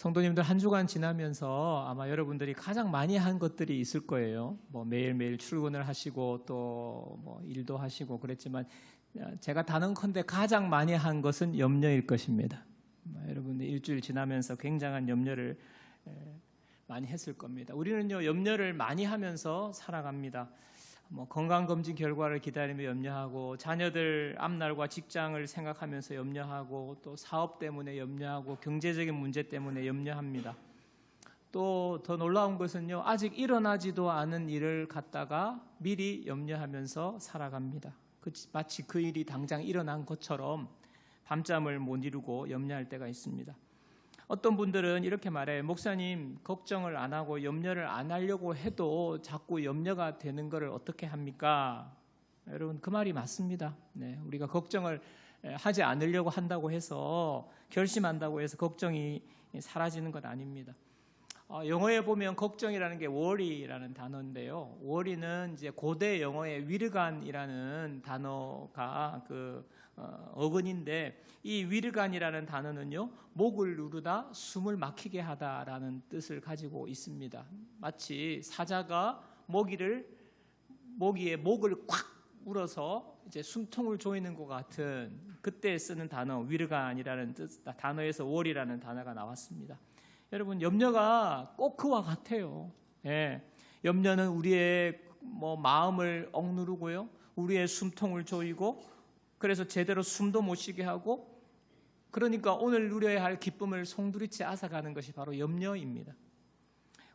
성도님들 한 주간 지나면서 아마 여러분들이 가장 많이 한 것들이 있을 거예요. 뭐 매일매일 출근을 하시고 또 뭐 일도 하시고 그랬지만 제가 단언컨대 가장 많이 한 것은 염려일 것입니다. 여러분들 일주일 지나면서 굉장한 염려를 많이 했을 겁니다. 우리는요 염려를 많이 하면서 살아갑니다. 뭐 건강검진 결과를 기다리며 염려하고, 자녀들 앞날과 직장을 생각하면서 염려하고, 또 사업 때문에 염려하고, 경제적인 문제 때문에 염려합니다. 또 더 놀라운 것은요, 아직 일어나지도 않은 일을 갖다가 미리 염려하면서 살아갑니다. 마치 그 일이 당장 일어난 것처럼 밤잠을 못 이루고 염려할 때가 있습니다. 어떤 분들은 이렇게 말해요. 목사님, 걱정을 안 하고 염려를 안 하려고 해도 자꾸 염려가 되는 것을 어떻게 합니까? 여러분, 그 말이 맞습니다. 네, 우리가 걱정을 하지 않으려고 한다고 해서, 결심한다고 해서 걱정이 사라지는 것 아닙니다. 영어에 보면 걱정이라는 게 worry라는 단어인데요. worry는 이제 고대 영어의 위르간이라는 단어가 어근인데, 이 위르간이라는 단어는요, 목을 누르다, 숨을 막히게 하다라는 뜻을 가지고 있습니다. 마치 사자가 모기의 목을 콱 물어서 이제 숨통을 조이는 것 같은, 그때 쓰는 단어 위르간이라는 단어에서 worry라는 단어가 나왔습니다. 여러분, 염려가 꼭 그와 같아요. 예, 염려는 우리의 마음을 억누르고요, 우리의 숨통을 조이고, 그래서 제대로 숨도 못 쉬게 하고, 그러니까 오늘 누려야 할 기쁨을 송두리째 앗아가는 것이 바로 염려입니다.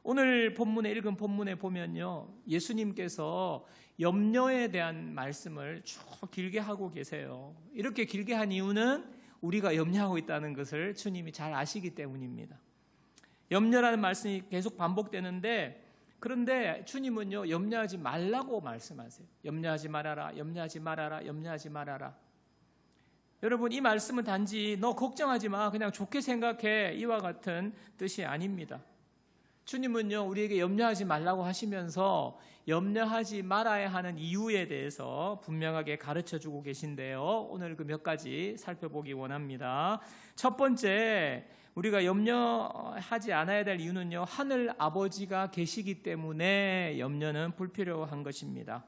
오늘 읽은 본문에 보면요, 예수님께서 염려에 대한 말씀을 쭉 길게 하고 계세요. 이렇게 길게 한 이유는 우리가 염려하고 있다는 것을 주님이 잘 아시기 때문입니다. 염려라는 말씀이 계속 반복되는데, 그런데 주님은요, 염려하지 말라고 말씀하세요. 염려하지 말아라, 염려하지 말아라, 염려하지 말아라. 여러분, 이 말씀은 단지 너 걱정하지 마, 그냥 좋게 생각해, 이와 같은 뜻이 아닙니다. 주님은요, 우리에게 염려하지 말라고 하시면서 염려하지 말아야 하는 이유에 대해서 분명하게 가르쳐주고 계신데요, 오늘 그 몇 가지 살펴보기 원합니다. 첫 번째, 우리가 염려하지 않아야 될 이유는요, 하늘 아버지가 계시기 때문에 염려는 불필요한 것입니다.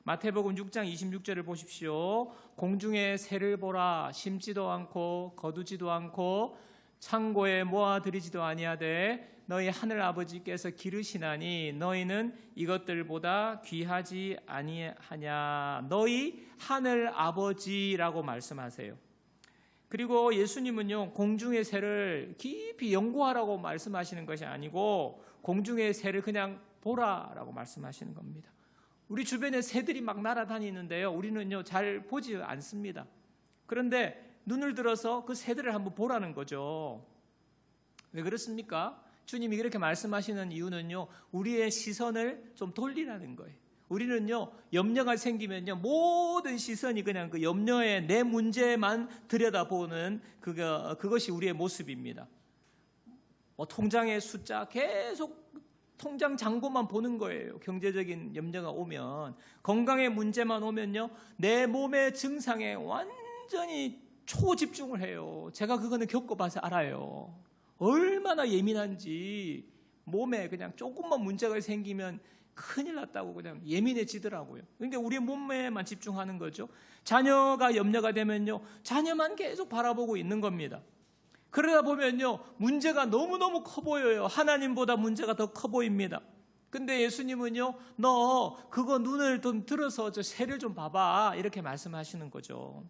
마태복음 6장 26절을 보십시오. 공중의 새를 보라. 심지도 않고 거두지도 않고 창고에 모아들이지도 아니하되 너희 하늘 아버지께서 기르시나니 너희는 이것들보다 귀하지 아니하냐. 너희 하늘 아버지라고 말씀하세요. 그리고 예수님은요, 공중의 새를 깊이 연구하라고 말씀하시는 것이 아니고 공중의 새를 그냥 보라라고 말씀하시는 겁니다. 우리 주변에 새들이 막 날아다니는데요, 우리는요 잘 보지 않습니다. 그런데 눈을 들어서 그 새들을 한번 보라는 거죠. 왜 그렇습니까? 주님이 그렇게 말씀하시는 이유는요, 우리의 시선을 좀 돌리라는 거예요. 우리는요, 염려가 생기면요, 모든 시선이 그냥 그 염려에 내 문제만 들여다보는 그것이 우리의 모습입니다. 통장의 숫자 계속 통장 잔고만 보는 거예요. 경제적인 염려가 오면, 건강의 문제만 오면요, 내 몸의 증상에 완전히 초집중을 해요. 제가 그거는 겪어봐서 알아요. 얼마나 예민한지. 몸에 그냥 조금만 문제가 생기면 큰일 났다고 그냥 예민해지더라고요. 그러니까 우리 몸에만 집중하는 거죠. 자녀가 염려가 되면요, 자녀만 계속 바라보고 있는 겁니다. 그러다 보면요, 문제가 너무너무 커 보여요. 하나님보다 문제가 더 커 보입니다. 근데 예수님은요, 너 그거 눈을 좀 들어서 저 새를 좀 봐봐, 이렇게 말씀하시는 거죠.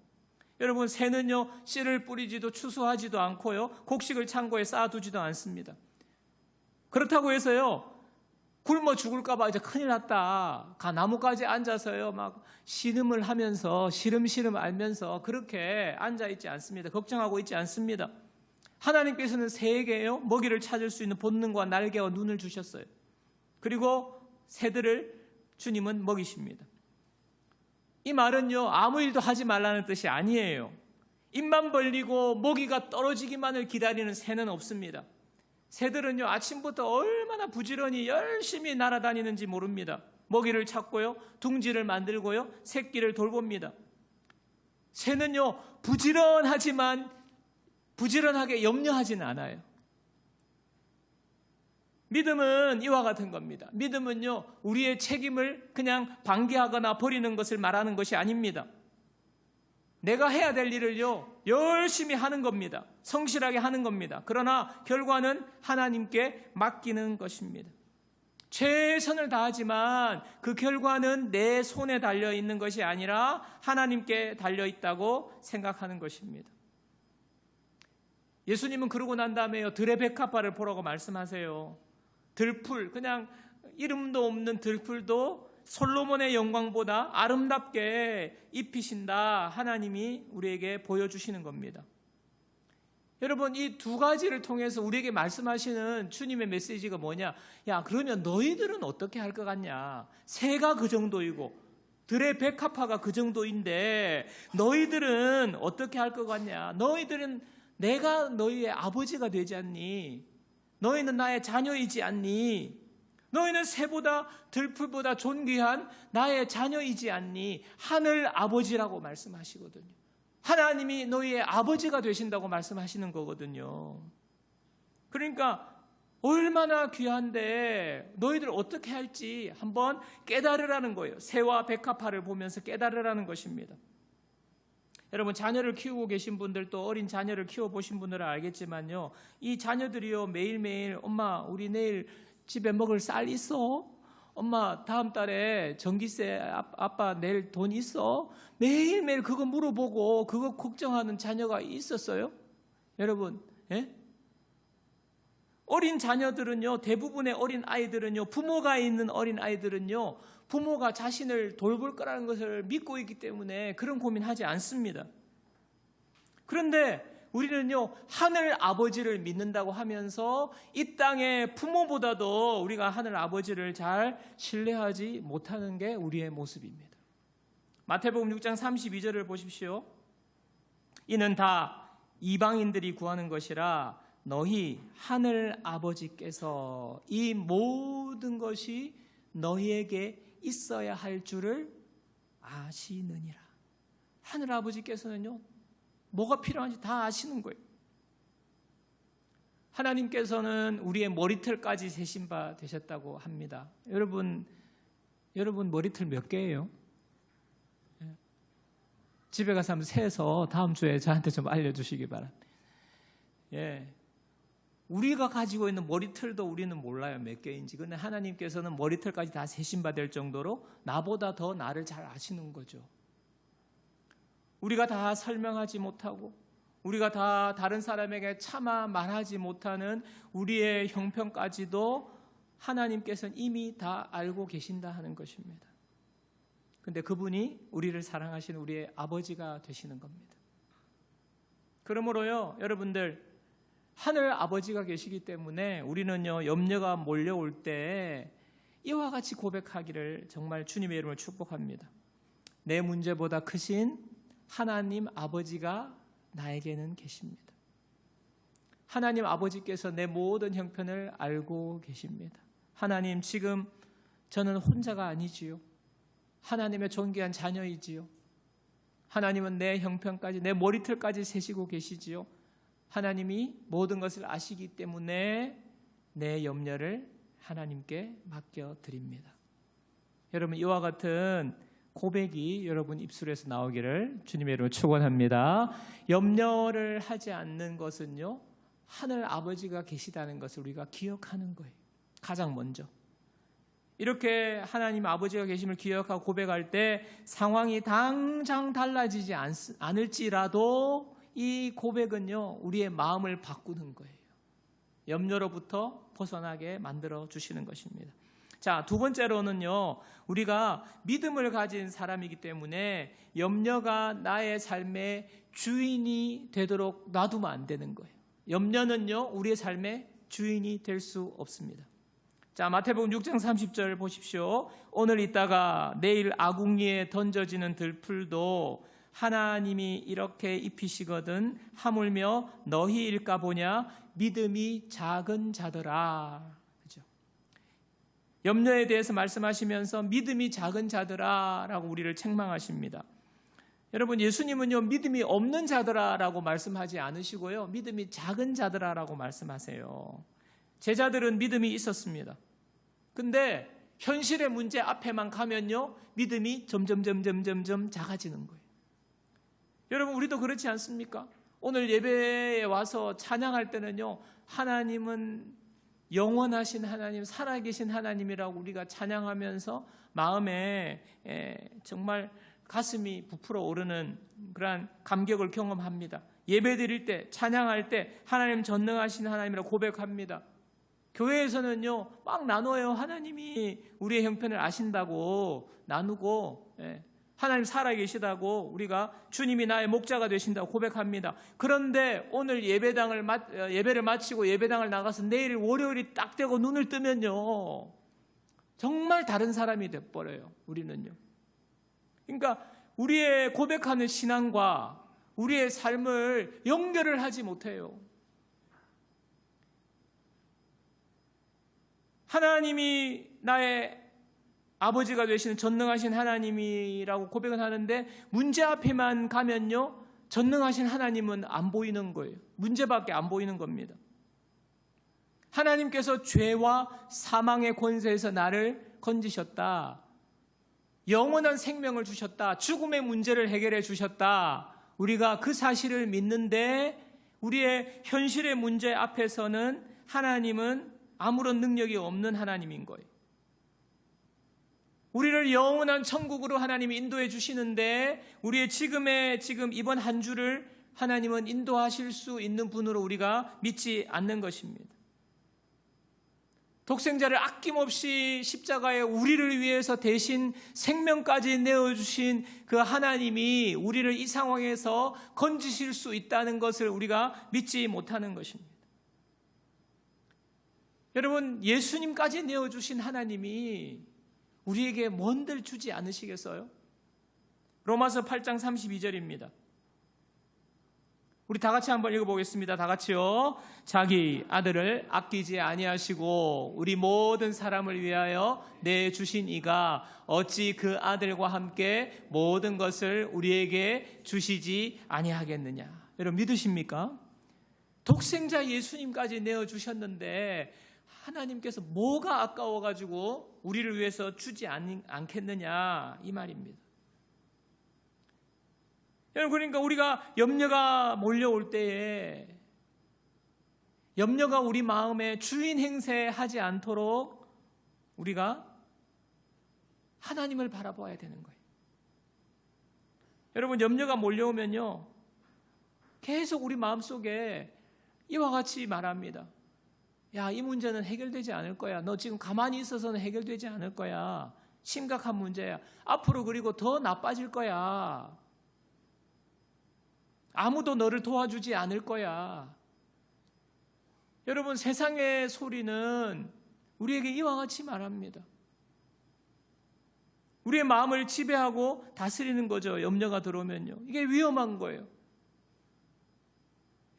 여러분, 새는요, 씨를 뿌리지도 추수하지도 않고요, 곡식을 창고에 쌓아두지도 않습니다. 그렇다고 해서요, 굶어 죽을까봐 이제 큰일 났다, 나무까지 앉아서요 막 신음을 하면서 시름시름 앓면서 그렇게 앉아있지 않습니다. 걱정하고 있지 않습니다. 하나님께서는 새에게요, 먹이를 찾을 수 있는 본능과 날개와 눈을 주셨어요. 그리고 새들을 주님은 먹이십니다. 이 말은요, 아무 일도 하지 말라는 뜻이 아니에요. 입만 벌리고 먹이가 떨어지기만을 기다리는 새는 없습니다. 새들은요, 아침부터 얼마나 부지런히 열심히 날아다니는지 모릅니다. 먹이를 찾고요, 둥지를 만들고요, 새끼를 돌봅니다. 새는요, 부지런하지만 부지런하게 염려하지는 않아요. 믿음은 이와 같은 겁니다. 믿음은요, 우리의 책임을 그냥 방기하거나 버리는 것을 말하는 것이 아닙니다. 내가 해야 될 일을요, 열심히 하는 겁니다. 성실하게 하는 겁니다. 그러나 결과는 하나님께 맡기는 것입니다. 최선을 다하지만 그 결과는 내 손에 달려 있는 것이 아니라 하나님께 달려 있다고 생각하는 것입니다. 예수님은 그러고 난 다음에요, 들의 백합화를 보라고 말씀하세요. 들풀, 그냥 이름도 없는 들풀도 솔로몬의 영광보다 아름답게 입히신다, 하나님이 우리에게 보여주시는 겁니다. 여러분, 이 두 가지를 통해서 우리에게 말씀하시는 주님의 메시지가 뭐냐? 야, 그러면 너희들은 어떻게 할 것 같냐? 새가 그 정도이고 들의 백합화가 그 정도인데 너희들은 어떻게 할 것 같냐? 너희들은 내가 너희의 아버지가 되지 않니? 너희는 나의 자녀이지 않니? 너희는 새보다 들풀보다 존귀한 나의 자녀이지 않니? 하늘 아버지라고 말씀하시거든요. 하나님이 너희의 아버지가 되신다고 말씀하시는 거거든요. 그러니까 얼마나 귀한데 너희들 어떻게 할지 한번 깨달으라는 거예요. 새와 백합화를 보면서 깨달으라는 것입니다. 여러분, 자녀를 키우고 계신 분들, 또 어린 자녀를 키워보신 분들은 알겠지만요, 이 자녀들이요, 매일매일 엄마 우리 내일 집에 먹을 쌀 있어? 엄마 다음 달에 전기세, 아빠 내일 돈 있어? 매일매일 그거 물어보고 그거 걱정하는 자녀가 있었어요? 여러분, 예? 어린 자녀들은요, 대부분의 어린 아이들은요, 부모가 있는 어린 아이들은요, 부모가 자신을 돌볼 거라는 것을 믿고 있기 때문에 그런 고민하지 않습니다. 그런데 우리는요, 하늘 아버지를 믿는다고 하면서 이 땅의 부모보다도 우리가 하늘 아버지를 잘 신뢰하지 못하는 게 우리의 모습입니다. 마태복음 6장 32절을 보십시오. 이는 다 이방인들이 구하는 것이라 너희 하늘 아버지께서 이 모든 것이 너희에게 있어야 할 줄을 아시느니라. 하늘 아버지께서는요, 뭐가 필요한지 다 아시는 거예요. 하나님께서는 우리의 머리털까지 세신 바 되셨다고 합니다. 여러분 머리털 몇 개예요? 집에 가서 한번 세서 다음 주에 저한테 좀 알려주시기 바랍니다. 예. 우리가 가지고 있는 머리털도 우리는 몰라요, 몇 개인지. 근데 하나님께서는 머리털까지 다 세신 바 될 정도로 나보다 더 나를 잘 아시는 거죠. 우리가 다 설명하지 못하고 우리가 다 다른 사람에게 차마 말하지 못하는 우리의 형편까지도 하나님께서는 이미 다 알고 계신다 하는 것입니다. 근데 그분이 우리를 사랑하시는 우리의 아버지가 되시는 겁니다. 그러므로요, 여러분들, 하늘 아버지가 계시기 때문에 우리는요, 염려가 몰려올 때 이와 같이 고백하기를 정말 주님의 이름으로 축복합니다. 내 문제보다 크신 하나님 아버지가 나에게는 계십니다. 하나님 아버지께서 내 모든 형편을 알고 계십니다. 하나님, 지금 저는 혼자가 아니지요. 하나님의 존귀한 자녀이지요. 하나님은 내 형편까지, 내 머리털까지 세시고 계시지요. 하나님이 모든 것을 아시기 때문에 내 염려를 하나님께 맡겨드립니다. 여러분, 이와 같은 고백이 여러분 입술에서 나오기를 주님의 이름으로 축원합니다. 염려를 하지 않는 것은요, 하늘 아버지가 계시다는 것을 우리가 기억하는 거예요. 가장 먼저. 이렇게 하나님 아버지가 계심을 기억하고 고백할 때 상황이 당장 달라지지 않을지라도 이 고백은요, 우리의 마음을 바꾸는 거예요. 염려로부터 벗어나게 만들어 주시는 것입니다. 자, 두 번째로는요, 우리가 믿음을 가진 사람이기 때문에 염려가 나의 삶의 주인이 되도록 놔두면 안 되는 거예요. 염려는요, 우리의 삶의 주인이 될 수 없습니다. 자, 마태복음 6장 30절 보십시오. 오늘 있다가 내일 아궁이에 던져지는 들풀도 하나님이 이렇게 입히시거든 하물며 너희일까 보냐 믿음이 작은 자들아. 그죠? 염려에 대해서 말씀하시면서 믿음이 작은 자들아라고 우리를 책망하십니다. 여러분, 예수님은요, 믿음이 없는 자들아라고 말씀하지 않으시고요, 믿음이 작은 자들아라고 말씀하세요. 제자들은 믿음이 있었습니다. 근데 현실의 문제 앞에만 가면요, 믿음이 점점 작아지는 거예요. 여러분, 우리도 그렇지 않습니까? 오늘 예배에 와서 찬양할 때는요, 하나님은 영원하신 하나님, 살아계신 하나님이라고 우리가 찬양하면서 마음에 정말 가슴이 부풀어 오르는 그러한 감격을 경험합니다. 예배 드릴 때, 찬양할 때 하나님 전능하신 하나님이라고 고백합니다. 교회에서는요, 막 나눠요. 하나님이 우리의 형편을 아신다고 나누고, 하나님 살아계시다고, 우리가 주님이 나의 목자가 되신다고 고백합니다. 그런데 오늘 예배를 마치고 예배당을 나가서 내일 월요일이 딱 되고 눈을 뜨면요, 정말 다른 사람이 돼버려요. 우리는요. 그러니까 우리의 고백하는 신앙과 우리의 삶을 연결을 하지 못해요. 하나님이 나의 아버지가 되시는 전능하신 하나님이라고 고백은 하는데, 문제 앞에만 가면요, 전능하신 하나님은 안 보이는 거예요. 문제밖에 안 보이는 겁니다. 하나님께서 죄와 사망의 권세에서 나를 건지셨다. 영원한 생명을 주셨다. 죽음의 문제를 해결해 주셨다. 우리가 그 사실을 믿는데, 우리의 현실의 문제 앞에서는 하나님은 아무런 능력이 없는 하나님인 거예요. 우리를 영원한 천국으로 하나님이 인도해 주시는데, 우리의 지금 이번 한 주를 하나님은 인도하실 수 있는 분으로 우리가 믿지 않는 것입니다. 독생자를 아낌없이 십자가에 우리를 위해서 대신 생명까지 내어주신 그 하나님이 우리를 이 상황에서 건지실 수 있다는 것을 우리가 믿지 못하는 것입니다. 여러분, 예수님까지 내어주신 하나님이 우리에게 뭔들 주지 않으시겠어요? 로마서 8장 32절입니다. 우리 다 같이 한번 읽어보겠습니다. 다 같이요. 자기 아들을 아끼지 아니하시고 우리 모든 사람을 위하여 내주신 이가 어찌 그 아들과 함께 모든 것을 우리에게 주시지 아니하겠느냐. 여러분, 믿으십니까? 독생자 예수님까지 내어주셨는데 하나님께서 뭐가 아까워가지고 우리를 위해서 주지 않겠느냐, 이 말입니다. 여러분, 그러니까 우리가 염려가 몰려올 때에 염려가 우리 마음에 주인 행세하지 않도록 우리가 하나님을 바라봐야 되는 거예요. 여러분, 염려가 몰려오면요, 계속 우리 마음속에 이와 같이 말합니다. 야, 이 문제는 해결되지 않을 거야. 너 지금 가만히 있어서는 해결되지 않을 거야. 심각한 문제야. 앞으로 그리고 더 나빠질 거야. 아무도 너를 도와주지 않을 거야. 여러분, 세상의 소리는 우리에게 이와 같이 말합니다. 우리의 마음을 지배하고 다스리는 거죠. 염려가 들어오면요. 이게 위험한 거예요.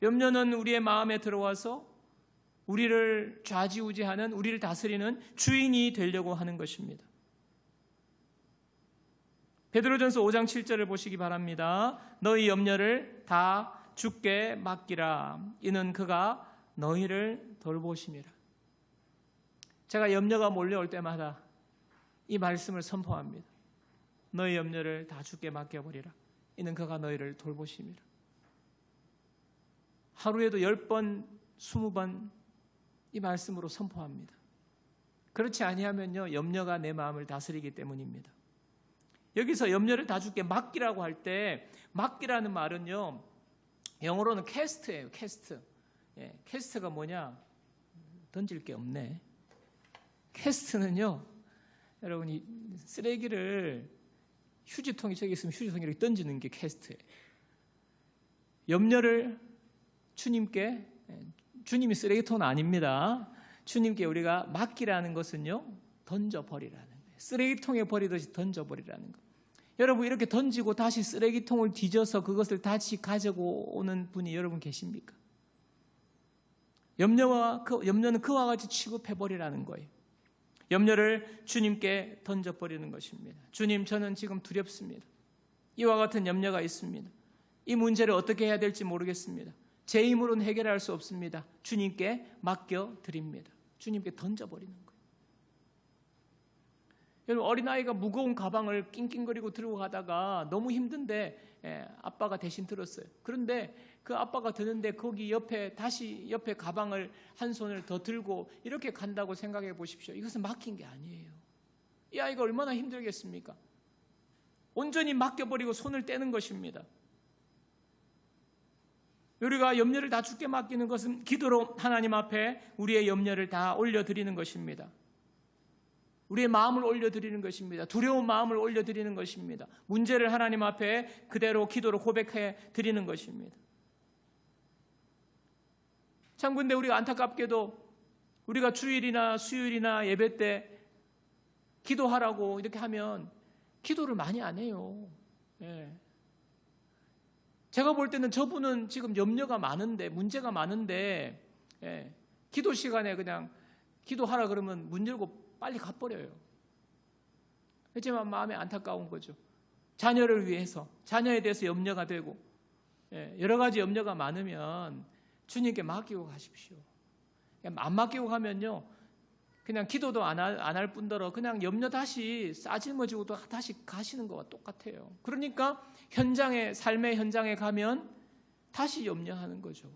염려는 우리의 마음에 들어와서 우리를 좌지우지하는, 우리를 다스리는 주인이 되려고 하는 것입니다. 베드로전서 5장 7절을 보시기 바랍니다. 너희 염려를 다 주께 맡기라. 이는 그가 너희를 돌보심이라. 제가 염려가 몰려올 때마다 이 말씀을 선포합니다. 너희 염려를 다 주께 맡겨버리라. 이는 그가 너희를 돌보심이라. 하루에도 10번, 20번 이 말씀으로 선포합니다. 그렇지 아니하면요, 염려가 내 마음을 다스리기 때문입니다. 여기서 염려를 다 주께 맡기라고 할 때, 맡기라는 말은요, 영어로는 캐스트예요. 캐스트. 캐스트가 뭐냐? 던질 게 없네. 캐스트는요, 여러분이 쓰레기를 휴지통이 저기 있으면 휴지통에 이렇게 던지는 게 캐스트예요. 염려를 주님께, 주님이 쓰레기통은 아닙니다. 주님께 우리가 맡기라는 것은요, 던져버리라는 거예요. 쓰레기통에 버리듯이 던져버리라는 거예요. 여러분, 이렇게 던지고 다시 쓰레기통을 뒤져서 그것을 다시 가지고 오는 분이 여러분 계십니까? 염려는 그와 같이 취급해버리라는 거예요. 염려를 주님께 던져버리는 것입니다. 주님, 저는 지금 두렵습니다. 이와 같은 염려가 있습니다. 이 문제를 어떻게 해야 될지 모르겠습니다. 제 힘으로는 해결할 수 없습니다. 주님께 맡겨드립니다. 주님께 던져버리는 거예요. 여러분, 어린아이가 무거운 가방을 낑낑거리고 들고 가다가 너무 힘든데 아빠가 대신 들었어요. 그런데 그 아빠가 드는데 거기 옆에 가방을 한 손을 더 들고 이렇게 간다고 생각해 보십시오. 이것은 맡긴 게 아니에요. 이 아이가 얼마나 힘들겠습니까? 온전히 맡겨버리고 손을 떼는 것입니다. 우리가 염려를 다 주께 맡기는 것은 기도로 하나님 앞에 우리의 염려를 다 올려드리는 것입니다. 우리의 마음을 올려드리는 것입니다. 두려운 마음을 올려드리는 것입니다. 문제를 하나님 앞에 그대로 기도로 고백해 드리는 것입니다. 참 근데 우리가 안타깝게도 우리가 주일이나 수요일이나 예배 때 기도하라고 이렇게 하면 기도를 많이 안 해요. 제가 볼 때는 저분은 지금 염려가 많은데, 문제가 많은데 기도 시간에 그냥 기도하라 그러면 문 열고 빨리 가버려요. 하지만 마음에 안타까운 거죠. 자녀를 위해서, 자녀에 대해서 염려가 되고 여러 가지 염려가 많으면 주님께 맡기고 가십시오. 안 맡기고 가면요, 그냥 기도도 안 할 뿐더러 그냥 염려 다시 싸질머지고 또 다시 가시는 것과 똑같아요. 그러니까 삶의 현장에 가면 다시 염려하는 거죠.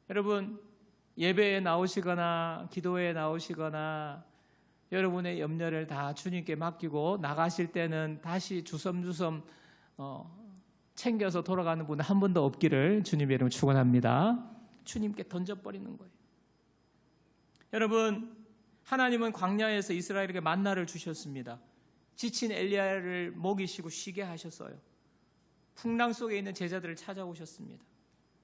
여러분, 예배에 나오시거나 기도에 나오시거나 여러분의 염려를 다 주님께 맡기고 나가실 때는 다시 주섬주섬 챙겨서 돌아가는 분 한 번도 없기를 주님의 이름으로 축원합니다. 주님께 던져버리는 거예요. 여러분, 하나님은 광야에서 이스라엘에게 만나를 주셨습니다. 지친 엘리야를 먹이시고 쉬게 하셨어요. 풍랑 속에 있는 제자들을 찾아오셨습니다.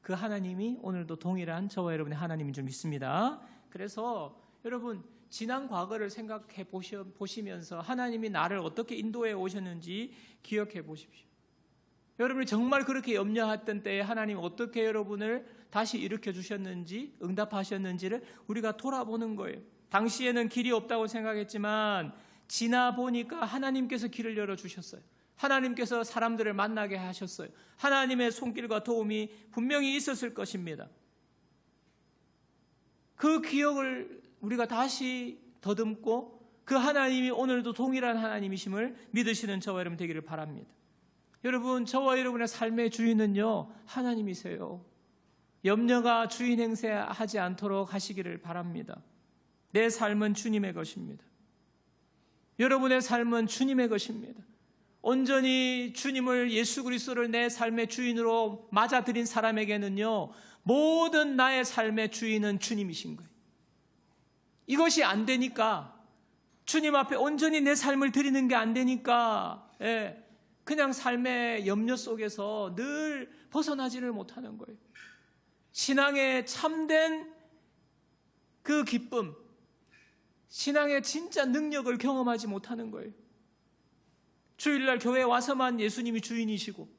그 하나님이 오늘도 동일한 저와 여러분의 하나님인 줄 믿습니다. 그래서 여러분, 지난 과거를 생각해 보시면서 하나님이 나를 어떻게 인도해 오셨는지 기억해 보십시오. 여러분이 정말 그렇게 염려했던 때에 하나님이 어떻게 여러분을 다시 일으켜 주셨는지, 응답하셨는지를 우리가 돌아보는 거예요. 당시에는 길이 없다고 생각했지만 지나보니까 하나님께서 길을 열어주셨어요. 하나님께서 사람들을 만나게 하셨어요. 하나님의 손길과 도움이 분명히 있었을 것입니다. 그 기억을 우리가 다시 더듬고 그 하나님이 오늘도 동일한 하나님이심을 믿으시는 저와 여러분 되기를 바랍니다. 여러분, 저와 여러분의 삶의 주인은요, 하나님이세요. 염려가 주인 행세하지 않도록 하시기를 바랍니다. 내 삶은 주님의 것입니다. 여러분의 삶은 주님의 것입니다. 온전히 주님을, 예수 그리스도를 내 삶의 주인으로 맞아들인 사람에게는요, 모든 나의 삶의 주인은 주님이신 거예요. 이것이 안 되니까, 주님 앞에 온전히 내 삶을 드리는 게 안 되니까 그냥 삶의 염려 속에서 늘 벗어나지를 못하는 거예요. 신앙의 참된 그 기쁨, 신앙의 진짜 능력을 경험하지 못하는 거예요. 주일날 교회에 와서만 예수님이 주인이시고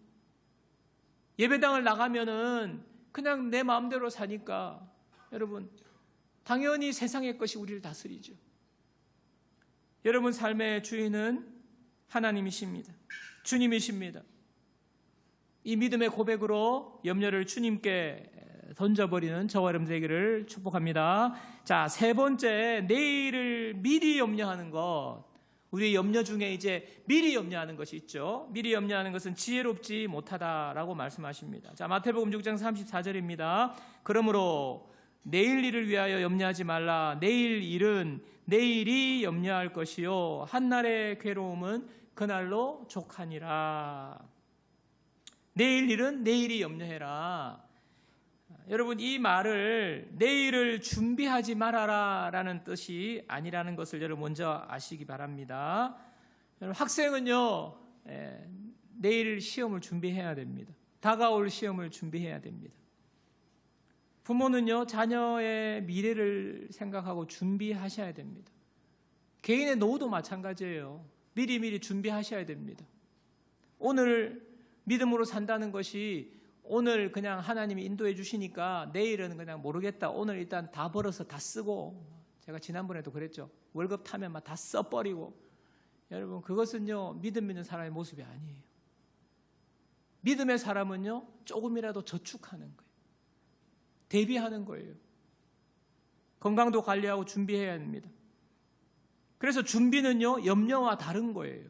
예배당을 나가면은 그냥 내 마음대로 사니까 여러분, 당연히 세상의 것이 우리를 다스리죠. 여러분 삶의 주인은 하나님이십니다. 주님이십니다. 이 믿음의 고백으로 염려를 주님께 던져버리는 저와 여러분 되기를 축복합니다. 자, 세 번째, 내일을 미리 염려하는 것. 우리의 염려 중에 이제 미리 염려하는 것이 있죠. 미리 염려하는 것은 지혜롭지 못하다라고 말씀하십니다. 자, 마태복음 6장 34절입니다. 그러므로 내일 일을 위하여 염려하지 말라. 내일 일은 내일이 염려할 것이요 한날의 괴로움은 그날로 족하니라. 내일 일은 내일이 염려해라. 여러분, 이 말을 내일을 준비하지 말아라 라는 뜻이 아니라는 것을 여러분 먼저 아시기 바랍니다. 여러분, 학생은요, 내일 시험을 준비해야 됩니다. 다가올 시험을 준비해야 됩니다. 부모는요, 자녀의 미래를 생각하고 준비하셔야 됩니다. 개인의 노후도 마찬가지예요. 미리미리 준비하셔야 됩니다. 오늘 믿음으로 산다는 것이 오늘 그냥 하나님이 인도해 주시니까 내일은 그냥 모르겠다. 오늘 일단 다 벌어서 다 쓰고, 제가 지난번에도 그랬죠. 월급 타면 막 다 써버리고. 여러분, 그것은요, 믿음 있는 사람의 모습이 아니에요. 믿음의 사람은요, 조금이라도 저축하는 거예요. 대비하는 거예요. 건강도 관리하고 준비해야 합니다. 그래서 준비는요, 염려와 다른 거예요.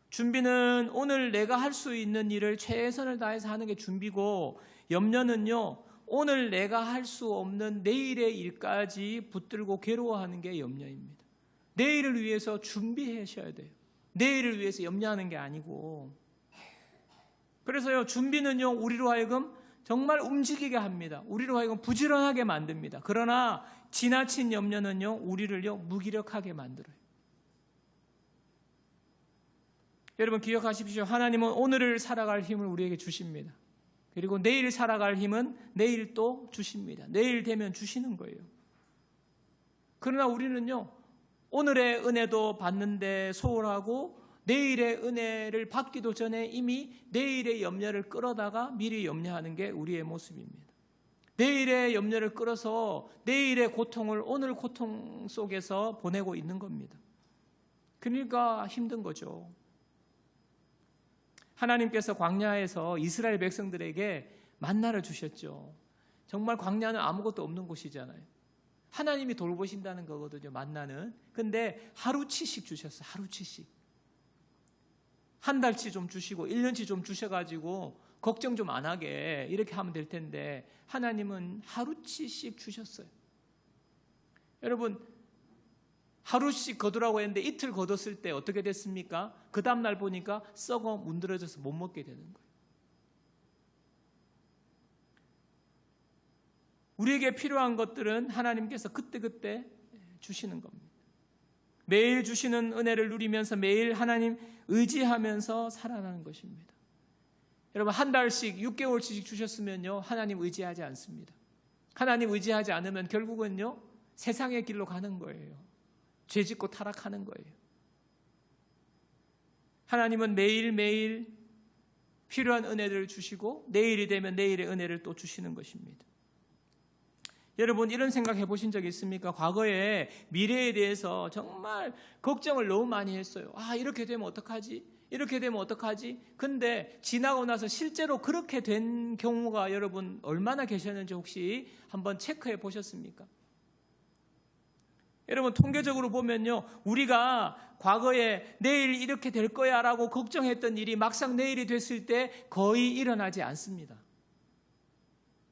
준비는 오늘 내가 할 수 있는 일을 최선을 다해서 하는 게 준비고, 염려는요, 오늘 내가 할 수 없는 내일의 일까지 붙들고 괴로워하는 게 염려입니다. 내일을 위해서 준비하셔야 돼요. 내일을 위해서 염려하는 게 아니고. 그래서요, 준비는요, 우리로 하여금 정말 움직이게 합니다. 우리로 하여금 부지런하게 만듭니다. 그러나 지나친 염려는요, 우리를요, 무기력하게 만들어요. 여러분 기억하십시오. 하나님은 오늘을 살아갈 힘을 우리에게 주십니다. 그리고 내일 살아갈 힘은 내일 또 주십니다. 내일 되면 주시는 거예요. 그러나 우리는요, 오늘의 은혜도 받는데 소홀하고 내일의 은혜를 받기도 전에 이미 내일의 염려를 끌어다가 미리 염려하는 게 우리의 모습입니다. 내일의 염려를 끌어서 내일의 고통을 오늘 고통 속에서 보내고 있는 겁니다. 그러니까 힘든 거죠. 하나님께서 광야에서 이스라엘 백성들에게 만나를 주셨죠. 정말 광야는 아무것도 없는 곳이잖아요. 하나님이 돌보신다는 거거든요, 만나는. 근데 하루치씩 주셨어요. 하루치씩. 한 달치 좀 주시고 1년치 좀 주셔가지고 걱정 좀 안 하게 이렇게 하면 될 텐데 하나님은 하루치씩 주셨어요. 여러분 하루씩 거두라고 했는데 이틀 거뒀을 때 어떻게 됐습니까? 그 다음날 보니까 썩어 문드러져서 못 먹게 되는 거예요. 우리에게 필요한 것들은 하나님께서 그때그때 주시는 겁니다. 매일 주시는 은혜를 누리면서 매일 하나님 의지하면서 살아가는 것입니다. 여러분 한 달씩 6개월씩 주셨으면요, 하나님 의지하지 않습니다. 하나님 의지하지 않으면 결국은요, 세상의 길로 가는 거예요. 죄짓고 타락하는 거예요. 하나님은 매일매일 필요한 은혜를 주시고 내일이 되면 내일의 은혜를 또 주시는 것입니다. 여러분 이런 생각 해보신 적 있습니까? 과거에 미래에 대해서 정말 걱정을 너무 많이 했어요. 이렇게 되면 어떡하지? 이렇게 되면 어떡하지? 근데 지나고 나서 실제로 그렇게 된 경우가 여러분 얼마나 계셨는지 혹시 한번 체크해 보셨습니까? 여러분 통계적으로 보면요, 우리가 과거에 내일 이렇게 될 거야 라고 걱정했던 일이 막상 내일이 됐을 때 거의 일어나지 않습니다.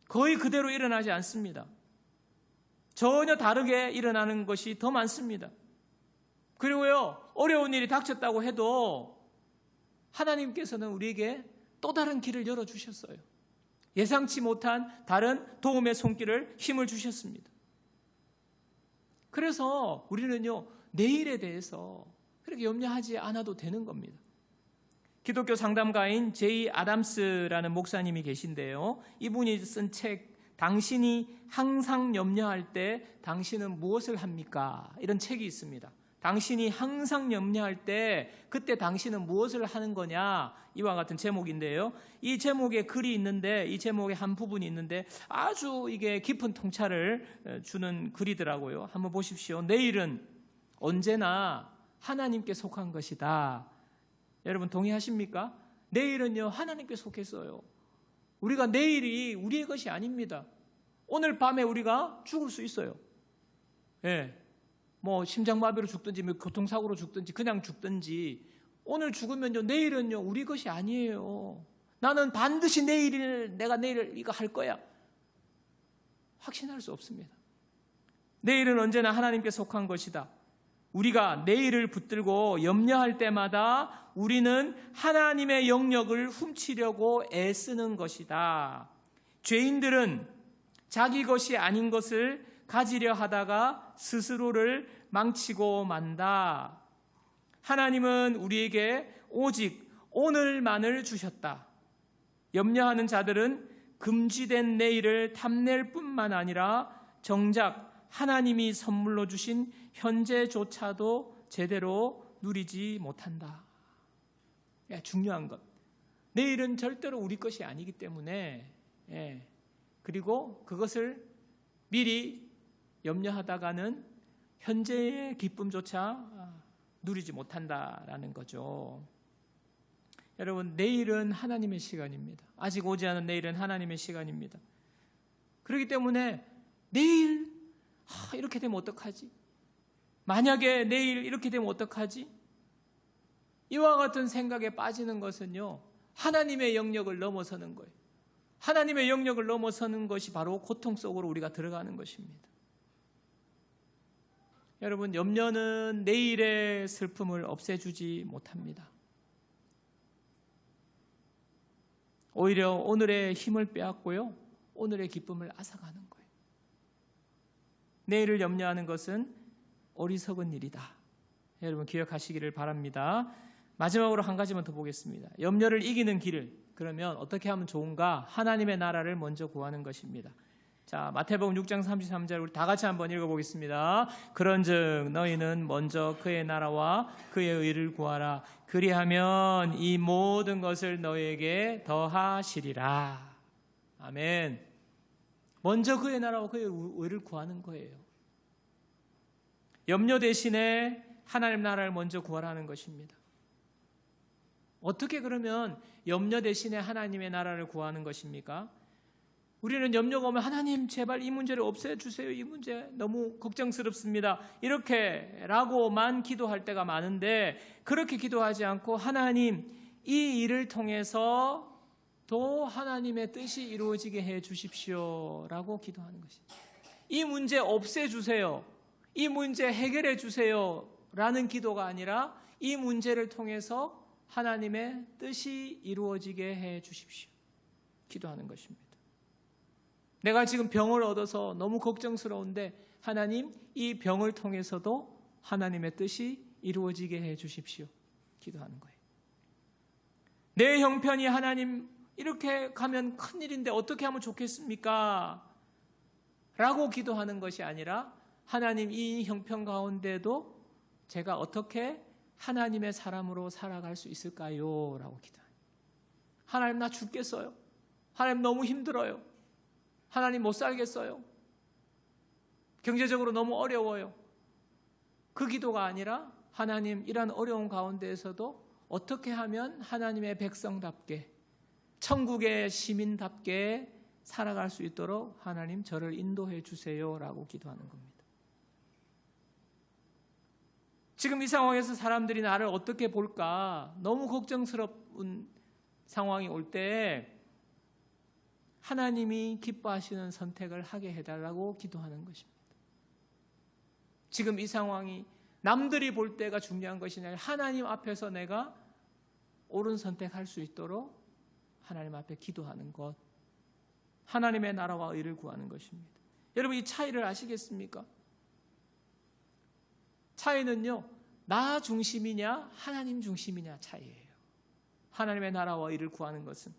거의 그대로 일어나지 않습니다. 전혀 다르게 일어나는 것이 더 많습니다. 그리고요, 어려운 일이 닥쳤다고 해도 하나님께서는 우리에게 또 다른 길을 열어주셨어요. 예상치 못한 다른 도움의 손길을, 힘을 주셨습니다. 그래서 우리는요, 내일에 대해서 그렇게 염려하지 않아도 되는 겁니다. 기독교 상담가인 제이 아담스라는 목사님이 계신데요, 이분이 쓴 책 당신이 항상 염려할 때 당신은 무엇을 합니까? 이런 책이 있습니다. 당신이 항상 염려할 때 그때 당신은 무엇을 하는 거냐? 이와 같은 제목인데요, 이 제목에 글이 있는데, 이 제목에 한 부분이 있는데 아주 이게 깊은 통찰을 주는 글이더라고요. 한번 보십시오. 내일은 언제나 하나님께 속한 것이다. 여러분 동의하십니까? 내일은요, 하나님께 속했어요. 우리가 내일이 우리의 것이 아닙니다. 오늘 밤에 우리가 죽을 수 있어요. 심장마비로 죽든지 교통사고로 죽든지 그냥 죽든지, 오늘 죽으면요, 내일은요 우리 것이 아니에요. 나는 반드시 내가 내일 이거 할 거야, 확신할 수 없습니다. 내일은 언제나 하나님께 속한 것이다. 우리가 내일을 붙들고 염려할 때마다 우리는 하나님의 영역을 훔치려고 애쓰는 것이다. 죄인들은 자기 것이 아닌 것을 가지려 하다가 스스로를 망치고 만다. 하나님은 우리에게 오직 오늘만을 주셨다. 염려하는 자들은 금지된 내일을 탐낼 뿐만 아니라 정작 하나님이 선물로 주신 현재조차도 제대로 누리지 못한다. 중요한 것, 내일은 절대로 우리 것이 아니기 때문에, 그리고 그것을 미리 염려하다가는 현재의 기쁨조차 누리지 못한다라는 거죠. 여러분 내일은 하나님의 시간입니다. 아직 오지 않은 내일은 하나님의 시간입니다. 그렇기 때문에 내일 이렇게 되면 어떡하지? 만약에 내일 이렇게 되면 어떡하지? 이와 같은 생각에 빠지는 것은요, 하나님의 영역을 넘어서는 거예요. 하나님의 영역을 넘어서는 것이 바로 고통 속으로 우리가 들어가는 것입니다. 여러분, 염려는 내일의 슬픔을 없애주지 못합니다. 오히려 오늘의 힘을 빼앗고요, 오늘의 기쁨을 앗아가는 거예요. 내일을 염려하는 것은 어리석은 일이다. 여러분 기억하시기를 바랍니다. 마지막으로 한 가지만 더 보겠습니다. 염려를 이기는 길을 그러면 어떻게 하면 좋은가? 하나님의 나라를 먼저 구하는 것입니다. 자, 마태복음 6장 33절 우리 다 같이 한번 읽어보겠습니다. 그런즉 너희는 먼저 그의 나라와 그의 의를 구하라. 그리하면 이 모든 것을 너희에게 더하시리라. 아멘. 먼저 그의 나라와 그의 의를 구하는 거예요. 염려 대신에 하나님 나라를 먼저 구하라는 것입니다. 어떻게 그러면 염려 대신에 하나님의 나라를 구하는 것입니까? 우리는 염려가 오면 하나님 제발 이 문제를 없애주세요. 이 문제 너무 걱정스럽습니다. 이렇게라고만 기도할 때가 많은데 그렇게 기도하지 않고 하나님 이 일을 통해서 또 하나님의 뜻이 이루어지게 해 주십시오 라고 기도하는 것입니다. 이 문제 없애주세요. 이 문제 해결해 주세요 라는 기도가 아니라 이 문제를 통해서 하나님의 뜻이 이루어지게 해 주십시오. 기도하는 것입니다. 내가 지금 병을 얻어서 너무 걱정스러운데 하나님 이 병을 통해서도 하나님의 뜻이 이루어지게 해 주십시오. 기도하는 거예요. 내 형편이 하나님 이렇게 가면 큰일인데 어떻게 하면 좋겠습니까? 라고 기도하는 것이 아니라 하나님 이 형편 가운데도 제가 어떻게 하나님의 사람으로 살아갈 수 있을까요? 라고 기도해요. 하나님 나 죽겠어요. 하나님 너무 힘들어요. 하나님 못 살겠어요. 경제적으로 너무 어려워요. 그 기도가 아니라 하나님 이런 어려운 가운데에서도 어떻게 하면 하나님의 백성답게 천국의 시민답게 살아갈 수 있도록 하나님 저를 인도해 주세요 라고 기도하는 겁니다. 지금 이 상황에서 사람들이 나를 어떻게 볼까 너무 걱정스러운 상황이 올 때 하나님이 기뻐하시는 선택을 하게 해달라고 기도하는 것입니다. 지금 이 상황이 남들이 볼 때가 중요한 것이 아니라 하나님 앞에서 내가 옳은 선택할 수 있도록 하나님 앞에 기도하는 것, 하나님의 나라와 의를 구하는 것입니다. 여러분 이 차이를 아시겠습니까? 차이는요, 나 중심이냐 하나님 중심이냐 차이예요. 하나님의 나라와 의를 구하는 것은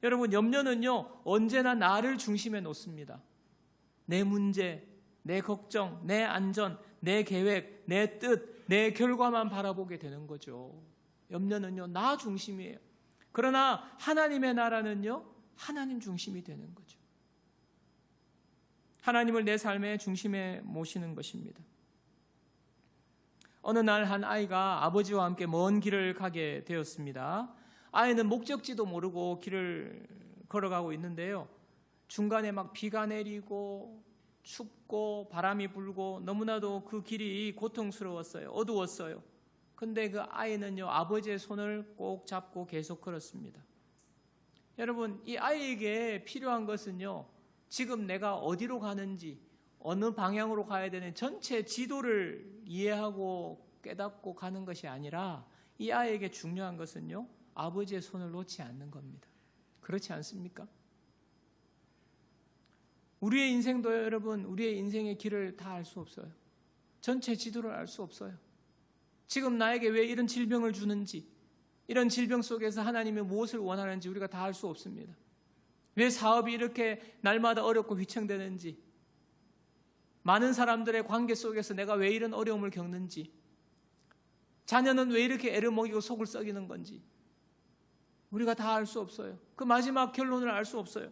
여러분 염려는요 언제나 나를 중심에 놓습니다. 내 문제, 내 걱정, 내 안전, 내 계획, 내 뜻, 내 결과만 바라보게 되는 거죠. 염려는요 나 중심이에요. 그러나 하나님의 나라는요 하나님 중심이 되는 거죠. 하나님을 내 삶의 중심에 모시는 것입니다. 어느 날 한 아이가 아버지와 함께 먼 길을 가게 되었습니다. 아이는 목적지도 모르고 길을 걸어가고 있는데요. 중간에 막 비가 내리고 춥고 바람이 불고 너무나도 그 길이 고통스러웠어요. 어두웠어요. 근데 그 아이는요 아버지의 손을 꼭 잡고 계속 걸었습니다. 여러분 이 아이에게 필요한 것은요 지금 내가 어디로 가는지 어느 방향으로 가야 되는 전체 지도를 이해하고 깨닫고 가는 것이 아니라 이 아이에게 중요한 것은요 아버지의 손을 놓지 않는 겁니다. 그렇지 않습니까? 우리의 인생도 여러분 우리의 인생의 길을 다 알 수 없어요. 전체 지도를 알 수 없어요. 지금 나에게 왜 이런 질병을 주는지 이런 질병 속에서 하나님이 무엇을 원하는지 우리가 다 알 수 없습니다. 왜 사업이 이렇게 날마다 어렵고 휘청되는지 많은 사람들의 관계 속에서 내가 왜 이런 어려움을 겪는지 자녀는 왜 이렇게 애를 먹이고 속을 썩이는 건지 우리가 다 알 수 없어요. 그 마지막 결론을 알 수 없어요.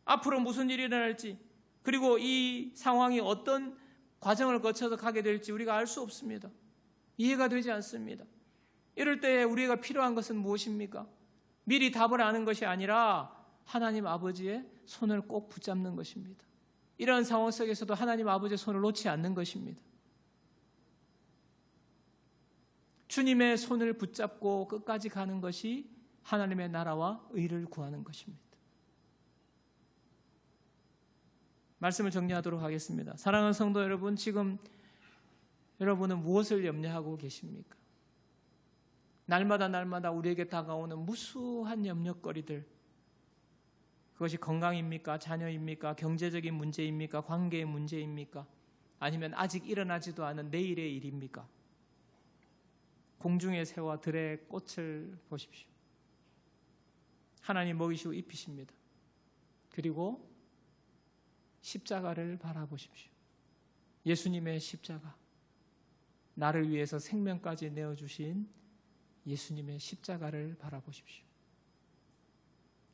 앞으로 무슨 일이 일어날지 그리고 이 상황이 어떤 과정을 거쳐서 가게 될지 우리가 알 수 없습니다. 이해가 되지 않습니다. 이럴 때 우리가 필요한 것은 무엇입니까? 미리 답을 아는 것이 아니라 하나님 아버지의 손을 꼭 붙잡는 것입니다. 이런 상황 속에서도 하나님 아버지의 손을 놓지 않는 것입니다. 주님의 손을 붙잡고 끝까지 가는 것이 하나님의 나라와 의를 구하는 것입니다. 말씀을 정리하도록 하겠습니다. 사랑하는 성도 여러분, 지금 여러분은 무엇을 염려하고 계십니까? 날마다 우리에게 다가오는 무수한 염려거리들, 그것이 건강입니까? 자녀입니까? 경제적인 문제입니까? 관계의 문제입니까? 아니면 아직 일어나지도 않은 내일의 일입니까? 공중의 새와 들의 꽃을 보십시오. 하나님 먹이시고 입히십니다. 그리고 십자가를 바라보십시오. 예수님의 십자가, 나를 위해서 생명까지 내어주신 예수님의 십자가를 바라보십시오.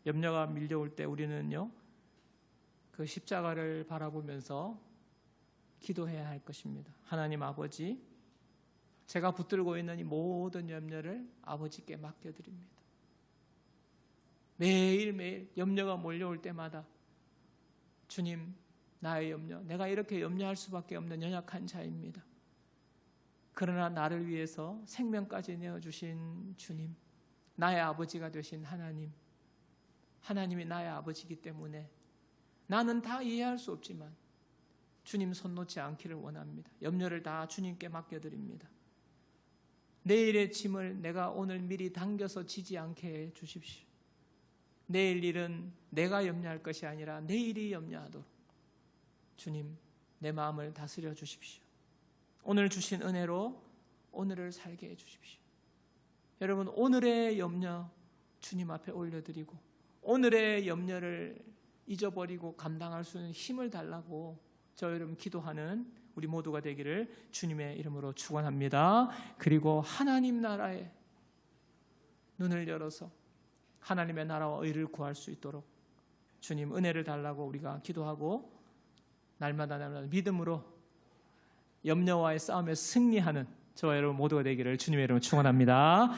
염려가 밀려올 때 우리는요, 그 십자가를 바라보면서 기도해야 할 것입니다. 하나님 아버지, 제가 붙들고 있는 이 모든 염려를 아버지께 맡겨드립니다. 매일매일 염려가 몰려올 때마다 주님, 나의 염려, 내가 이렇게 염려할 수밖에 없는 연약한 자입니다. 그러나 나를 위해서 생명까지 내어주신 주님, 나의 아버지가 되신 하나님, 하나님이 나의 아버지이기 때문에 나는 다 이해할 수 없지만 주님 손 놓지 않기를 원합니다. 염려를 다 주님께 맡겨드립니다. 내일의 짐을 내가 오늘 미리 당겨서 지지 않게 해 주십시오. 내일 일은 내가 염려할 것이 아니라 내일이 염려하도록 주님, 내 마음을 다스려 주십시오. 오늘 주신 은혜로 오늘을 살게 해 주십시오. 여러분, 오늘의 염려 주님 앞에 올려드리고 오늘의 염려를 잊어버리고 감당할 수 있는 힘을 달라고 저 여러분 기도하는 우리 모두가 되기를 주님의 이름으로 축원합니다. 그리고 하나님 나라에 눈을 열어서 하나님의 나라와 의를 구할 수 있도록 주님 은혜를 달라고 우리가 기도하고 날마다 믿음으로 염려와의 싸움에 승리하는 저와 여러분 모두가 되기를 주님의 이름으로 축원합니다.